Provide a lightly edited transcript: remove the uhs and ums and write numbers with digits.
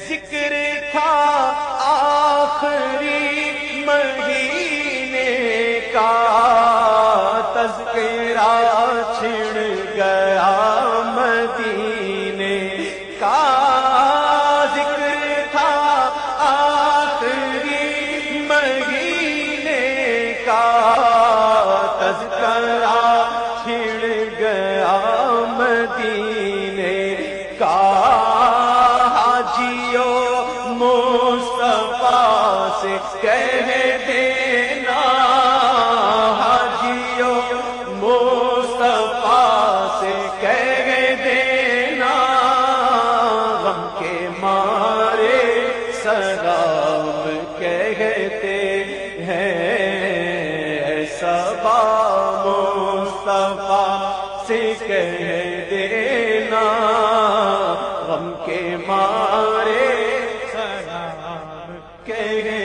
ذکر تھا آخری مہینے کا، تذکرہ چھڑ گیا مدینے کا۔ ذکر تھا آخری مہینے کا، تذکرہ چھڑ گیا مدینے کا۔ حاجیو مصطفیٰ سے کہہ دینا، حاجیو مصطفیٰ سے کہہ دینا، غم کے مارے سلام کہتے ہیں، صبا مصطفیٰ سے کہہ دینا، غم کے مارے سلام کہہ